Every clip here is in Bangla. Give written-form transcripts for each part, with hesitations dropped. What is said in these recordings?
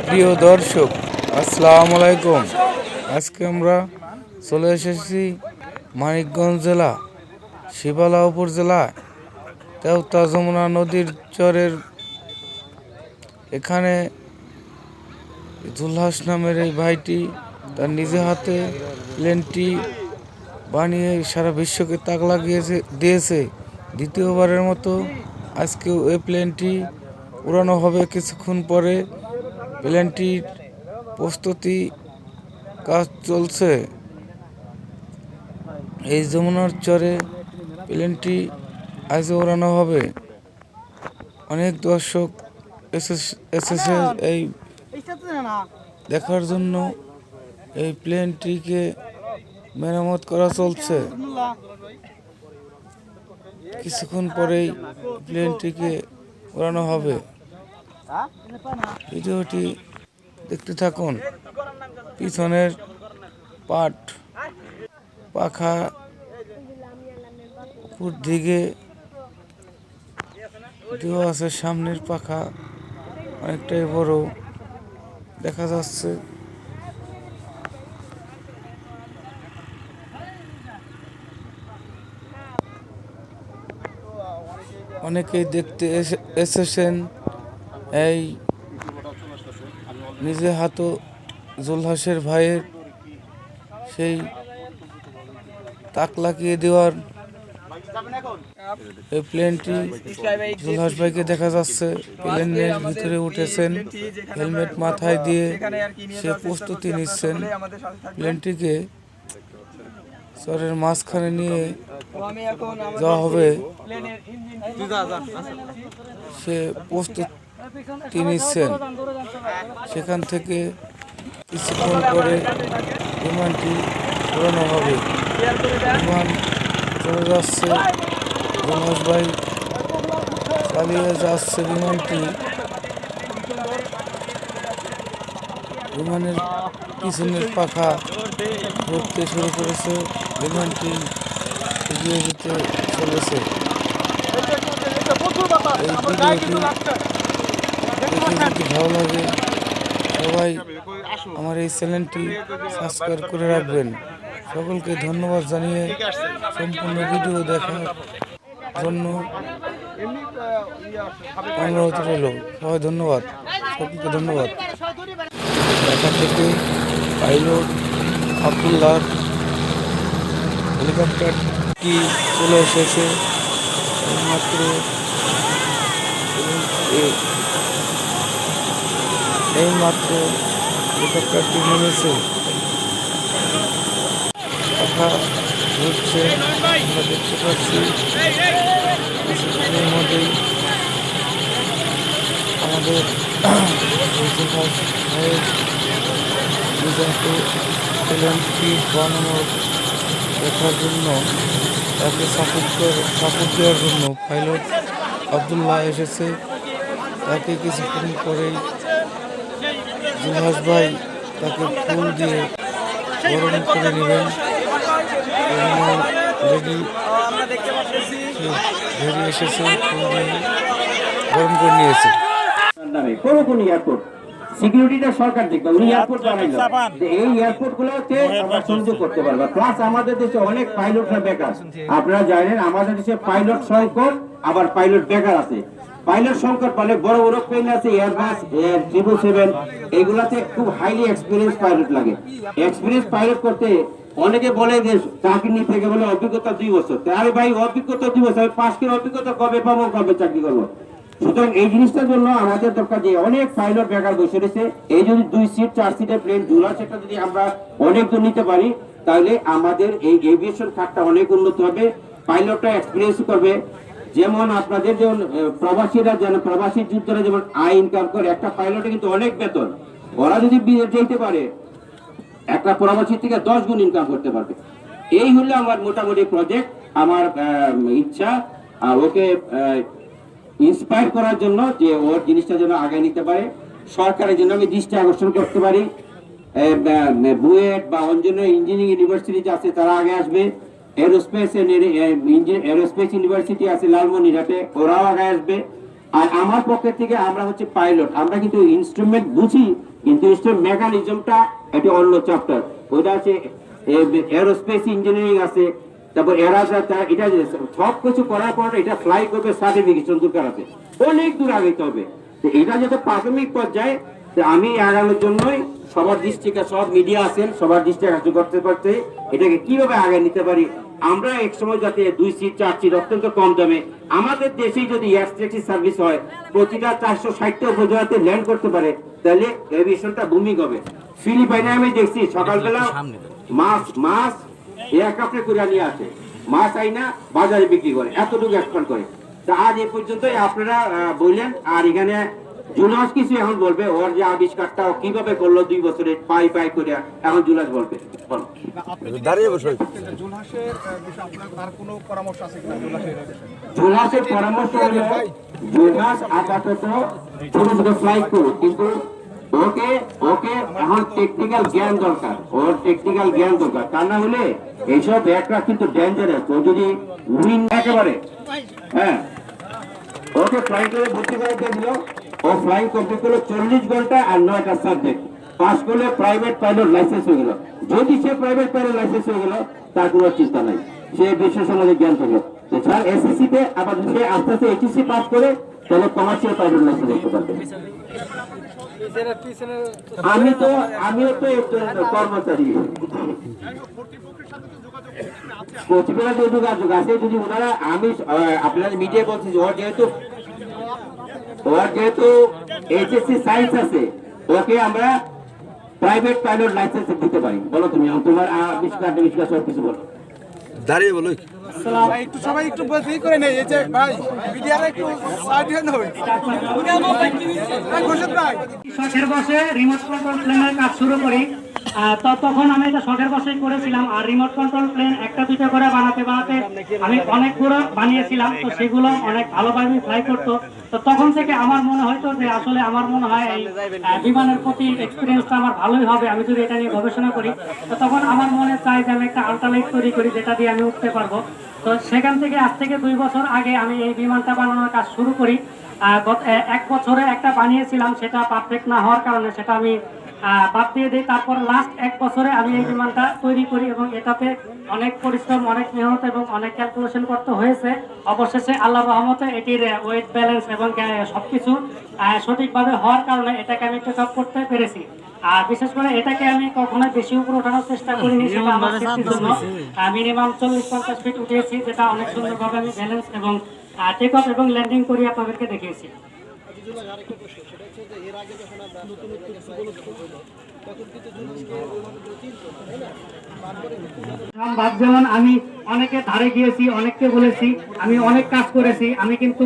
প্রিয় দর্শক, আসসালামু আলাইকুম। আজকে আমরা চলে এসেছি মানিকগঞ্জ জেলা শিবালা উপজেলা তেওতা যমুনা নদীর চরের এখানে জুলহাস নামের এই ভাইটি তার নিজে হাতে প্লেনটি বানিয়ে সারা বিশ্বকে তাক লাগিয়েছে দিয়েছে। দ্বিতীয়বারের মতো আজকেও এই প্লেনটি উড়ানো হবে কিছুক্ষণ পরে। প্লেনটির প্রস্তুতি কাজ চলছে। এই যমুনার চরে প্লেনটি আজ উড়ানো হবে। অনেক দর্শক এসেছে এই দেখার জন্য। এই প্লেনটিকে মেরামত করা চলছে। কিছুক্ষণ পরেই প্লেনটিকে উড়ানো হবে। ভিডিওটি দেখতে থাকুন। পিছনের পাখা উপর দিকে দেওয়া আছে, সামনের পাখা অনেকটাই বড় দেখা যাচ্ছে। অনেকেই দেখতে এসেছেন এই নিজে হাতে জুলহাসের ভাইয়ের সেই তাক লাগিয়ে দেওয়ার এই প্লেনটি জুলহাস ভাইকে দেখা যাচ্ছে। প্লেনের ভিতরে উঠেছেন, হেলমেট মাথায় দিয়ে সে প্রস্তুতি নিচ্ছেন। প্লেনটিকে চরের মাঝখানে নিয়ে যাওয়া হবে, সে প্রস্তুতি নিচ্ছেন। সেখান থেকে কিছুক্ষণ পরে বিমানটি উড়ানো হবে। বিমান চলে যাচ্ছে, জুলহাস ভাই চালিয়ে যাচ্ছে বিমানটি। বিমানের পিছনের পাখা ঘুরতে শুরু করেছে, বিমানটি এগিয়ে যেতে চলেছে। এই ভিডিওটি দেখে যদি ভালো লাগে সবাই আমার এই চ্যানেলটি সাবস্ক্রাইব করে রাখবেন। সকলকে ধন্যবাদ জানিয়ে সম্পূর্ণ ভিডিও দেখার জন্য অনুরোধ রইল। সবাই ধন্যবাদ, সকলকে ধন্যবাদ। ঢাকা থেকে পাইলট আব্দুল্লাহর হেলিকপ্টারটি চলে এসেছে। মাত্র হেলিকপ্টারটি নেমেছে, কথা ঘুরছে, আমরা দেখতে পাচ্ছি। কিছুক্ষণের মধ্যেই আমাদের প্লেনটি বানানোর দেখার জন্য, তাকে সাপোর্ট দেওয়ার জন্য পাইলট আব্দুল্লাহ এসেছে। তাকে কিছুক্ষণ পরেই জুলহাস ভাই তাকে ফুল দিয়ে গরম করে নেবেন। রেডি বেরিয়ে এসেছে, ফুল দিয়ে গরম করে নিয়েছে। সিকিউরিটিটা সরকার দেখবে, উনি এয়ারপোর্ট বানাইলো, এই এয়ারপোর্ট গুলোতে আমরা সংযোগ করতে পারবো। প্লাস আমাদের দেশে অনেক পাইলটরা বেকার, আপনারা জানেন আমাদের দেশে পাইলট সংকট, আবার পাইলট বেকার আছে। পাইলট সংকট মানে বড় বড় প্লেন আছে, এয়ারবাস, এয়ার 777, এগুলাতে খুব হাইলি এক্সপিরিয়েন্স পাইলট লাগে। এক্সপিরিয়েন্স পাইলট করতে অনেকে বলে যে চাকরি নিতে গেলে বলে অভিজ্ঞতা 2 বছর। আরে ভাই, অভিজ্ঞতা 2 বছর, 5 কের অভিজ্ঞতা কবে পাবো, কবে চাকরি করবো? সুতরাং এই জিনিসটার জন্য আমাদের দরকার যে অনেক পাইলট বেকার বসে রয়েছে। এই যদি 2 সিট 4 সিটের প্লেন জুলহাস সেটা যদি আমরা অনেক দূর নিতে পারি, তাহলে আমাদের এই এভিয়েশন খাতটা অনেক উন্নত হবে, পাইলটটা এক্সপিরিয়েন্স করবে। যেমন আপনাদের যেমন প্রবাসীরা, যেন প্রবাসী যুদ্ধরা যেমন আয় ইনকাম করে, একটা পাইলটে কিন্তু অনেক বেতন। ওরা যদি যেতে পারে একটা প্রবাসী থেকে 10 গুণ ইনকাম করতে পারবে। এই হলো আমার মোটামুটি প্রজেক্ট, আমার ইচ্ছা ওকে ইন্সপায়ার করার জন্য, যে ওর জিনিসটা যেন আগে নিতে পারে। সরকারের জন্য আমি দৃষ্টি আকর্ষণ করতে পারি। বুয়েট বা অন্যান্য ইঞ্জিনিয়ারিং ইউনিভার্সিটি আছে, তারা আগে আসবে। এরোস্পেস ইউনিভার্সিটি আছে লালমনিরহাটে, ওরাও আগে আসবে। আর আমার পক্ষে থেকে আমরা হচ্ছে পাইলট, আমরা কিন্তু ইনস্ট্রুমেন্ট বুঝি, কিন্তু ইনস্ট্রুমেন্ট মেকানিজমটা এটা অন্য চ্যাপ্টার। ওইটা আছে এরোস্পেস ইঞ্জিনিয়ারিং আছে, তারপর এটা সব কিছু করার পর এটা ফ্লাই করবে, সার্টিফিকেশন দরকার আছে, অনেক দূর আগাইতে হবে। তো এটা যেটা প্রাথমিক পর্যায়ে, আমি আগানোর জন্যই সবার দৃষ্টিকে, সব মিডিয়া আছেন, সবার দৃষ্টি আকর্ষণ করতে করতে এটাকে কিভাবে আগে নিতে পারি। আমরা এক সময় যাতে 2 সিট 4 সিট অত্যন্ত কম দামে আমাদের দেশেই যদি এয়ার ট্যাক্সি সার্ভিস হয়, প্রতিটা 460টা উপজেলাতে ল্যান্ড করতে পারে, তাহলে এভিয়েশনটা বুমিং হবে। ফিলিপাইনে আমি দেখছি সকালবেলা মাছ এয়ারক্রাফটে করে নিয়ে আসে, মাছ আইনা বাজারে বিক্রি করে, এতটুকু এক্সপান্ড করে। তা আজ এই পর্যন্তই আপনারা বললেন। আর এখানে জুলাস কিছু এখন বলবে, ওর যে আবিষ্কারটা ও কিভাবে করলো 2 বছরে পাই করে, এখন জুলাস বলবে। জুলাসের পরামর্শ হলো, জুলাস আপাতত ছোট ছোট ফ্লাইট করুক, কিন্তু ওকে এখন টেকনিক্যাল জ্ঞান দরকার, ওর টেকনিক্যাল জ্ঞান দরকার। তা না হলে এইসব এয়ারক্রাফট কিন্তু ডেঞ্জারাস। ও যদি উইন একেবারে, হ্যাঁ, ওকে ফ্লাইং করে ভর্তি করে দিল, ও ফ্লাইং কমপ্লিট করলো 40 ঘন্টা আর 9টা সাবজেক্ট পাস করলে প্রাইভেট পাইলট লাইসেন্স হয়ে গেল। যদি সে প্রাইভেট পাইলট লাইসেন্স হয়ে গেল, তার কোনো চিন্তা নাই, সে বিশ্ব সমাজে জ্ঞান থাকলো। স্যার এসএসসি তে আবার সে আস্তে আস্তে এইচএসসি পাস করে, তাহলে কমার্শিয়াল পাইলট লাইসেন্স দেখতে পারবে। আমিও তো কর্মচারী, প্রতিবেলা যোগাযোগ আছে। যদি ওনারা, আমি আপনার মিডিয়া বলছি যে ওর যেহেতু এইচএসসি সায়েন্স আছে, ওকে আমরা প্রাইভেট পাইলট লাইসেন্স দিতে পারি। বলো তুমি, তোমার আবিষ্কার সব কিছু বলো, দাঁড়িয়ে বলো। একটু সবাই একটু বলতেই করে নেই, এই যে ভাই মিডিয়ারা একটু সাইড হন হবে। শখের বসে রিমোট কন্ট্রোল প্লেনের কাজ শুরু করি। তখন আমি এটা শখের বসেই করেছিলাম। আর রিমোট কন্ট্রোল প্লেন একটা দুটো করে বানাতে আমি অনেকগুলো বানিয়েছিলাম। তো সেগুলো অনেক ভালোভাবে ফ্লাই করতো। তো তখন থেকে আমার মনে হয়তো যে আসলে আমার মনে হয় এই বিমানের প্রতি এক্সপিরিয়েন্সটা আমার ভালোই হবে আমি যদি এটা নিয়ে গবেষণা করি। তো তখন আমার মনে চাই যে আমি একটা আল্ট্রালাইট তৈরি করি, যেটা দিয়ে আমি উঠতে পারবো। তো সেখান থেকে আজ থেকে 2 বছর আগে আমি এই বিমানটা বানানোর কাজ শুরু করি। 1 বছরে একটা বানিয়েছিলাম, সেটা পারফেক্ট না হওয়ার কারণে সেটা আমি বাদ দিয়ে দিই। তারপর লাস্ট 1 বছরে আমি এই বিমানটা তৈরি করি এবং এটাতে অনেক পরিশ্রম, অনেক মেহনত এবং অনেক ক্যালকুলেশন করতে হয়েছে। অবশেষে আল্লাহর রহমতে এটির ওয়েট ব্যালেন্স এবং সবকিছু সঠিকভাবে হওয়ার কারণে এটাকে আমি টেক আপ করতে পেরেছি। আর বিশেষ করে এটাকে আমি কখনো বেশি উপরে ওঠানোর চেষ্টা করিনি, সেটা আমার সেফটির জন্য মিনিমাম 40-50 ফিট উঠিয়েছি, যেটা অনেক সুন্দরভাবে আমি ব্যালেন্স এবং টেক অফ এবং ল্যান্ডিং করে আপনাদেরকে দেখিয়েছি। যেমন আমি অনেকে ধারে গিয়েছি, অনেককে বলেছি, আমি অনেক কাজ করেছি, আমি কিন্তু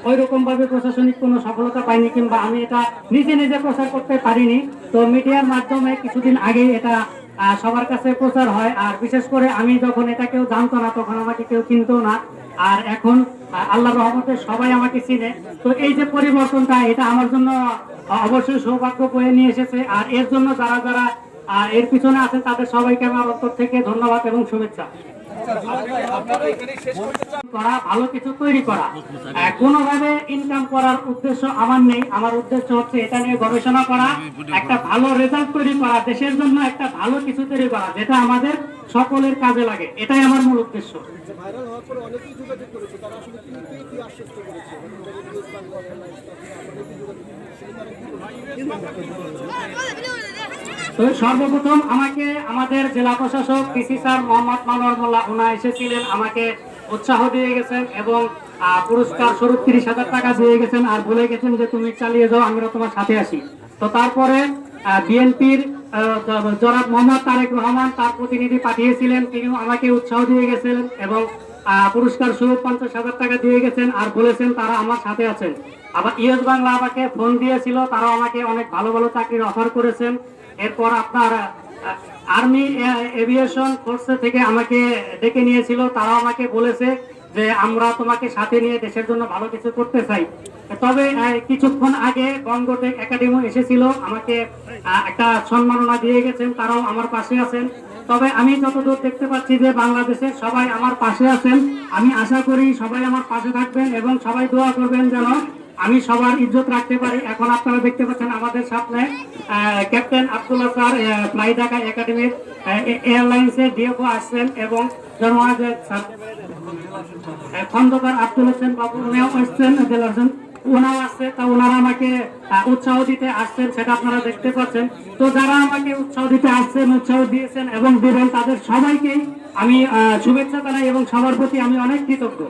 ওই রকম ভাবে প্রশাসনিক কোনো সফলতা পাইনি, কিংবা আমি এটা নিজে নিজে প্রচার করতে পারিনি। তো মিডিয়ার মাধ্যমে কিছুদিন আগে এটা সবার কাছে প্রচার হয়। আর বিশেষ করে আমি যখন এটা কেউ জানতো না, তখন আমাকে কেউ চিনতো না। আর এখন আল্লাহর রহমতে সবাই আমাকে চিনে। তো এই যে পরিবর্তনটা, এটা আমার জন্য অবশ্যই সৌভাগ্য বয়ে নিয়ে এসেছে। আর এর জন্য যারা যারা এর পিছনে আছেন, তাদের সবাইকে আমার অন্তর থেকে ধন্যবাদ এবং শুভেচ্ছা। ভালো কিছু তৈরি করা, কোনোভাবে ইনকাম করার উদ্দেশ্য আমার নেই। আমার উদ্দেশ্য হচ্ছে এটা নিয়ে গবেষণা করা, একটা ভালো রেজাল্ট তৈরি করা, দেশের জন্য একটা ভালো কিছু তৈরি করা, যেটা আমাদের সকলের কাজে লাগে। এটাই আমার মূল উদ্দেশ্য। তো সর্বপ্রথম আমাকে আমাদের জেলা প্রশাসক ডিসি স্যার মোহাম্মদ মানোয়ার মোল্লা, ওনা এসেছিলেন, আমাকে উৎসাহ দিয়ে গেছেন এবং পুরস্কার স্বরূপ 30,000 টাকা দিয়ে গেছেন। আর বলে গেছেন যে তুমি চালিয়ে যাও, আমরা তোমার সাথে আসি। তো তারপরে বিএনপির জনাব মোহাম্মদ তারেক রহমান তার প্রতিনিধি পাঠিয়েছিলেন, তিনি আমাকে উৎসাহ দিয়ে গেছেন এবং পুরস্কার স্বরূপ 50,000 টাকা দিয়ে গেছেন। আর বলেছেন তারা আমার সাথে আছেন। আবার ইউএস বাংলা আমাকে ফোন দিয়েছিল, তারাও আমাকে অনেক ভালো ভালো চাকরির অফার করেছেন। এরপর আপনার আর্মি এভিয়েশন ফোর্স থেকে আমাকে ডেকে নিয়েছিল, তারাও আমাকে বলেছে যে আমরা তোমাকে সাথে নিয়ে দেশের জন্য ভালো কিছু করতে চাই। তবে কিছুক্ষণ আগে বঙ্গটেক একাডেমি এসেছিল, আমাকে একটা সম্মাননা দিয়ে গেছেন, তারাও আমার পাশে আছেন। তবে আমি যতদূর দেখতে পাচ্ছি যে বাংলাদেশের সবাই আমার পাশে আছেন। আমি আশা করি সবাই আমার পাশে থাকবেন এবং সবাই দোয়া করবেন যেন আমি সবার ইজ্জত রাখতে পারি। এখন আপনারা দেখতে পাচ্ছেন আমাদের সামনে captain Abdullah sir fly Dhaka একাডেমির এয়ারলাইন্সের ডিএফও আসছেন এবং জনমাজের খন্দকার আব্দুল হোসেন বাবু উনিও আসছেন, ওনাও আসছে। তা ওনারা আমাকে উৎসাহ দিতে আসছেন, সেটা আপনারা দেখতে পাচ্ছেন। তো যারা আমাকে উৎসাহ দিতে আসছেন, উৎসাহ দিয়েছেন এবং দিবেন, তাদের সবাইকেই আমি শুভেচ্ছা জানাই এবং সবার প্রতি আমি অনেক কৃতজ্ঞ।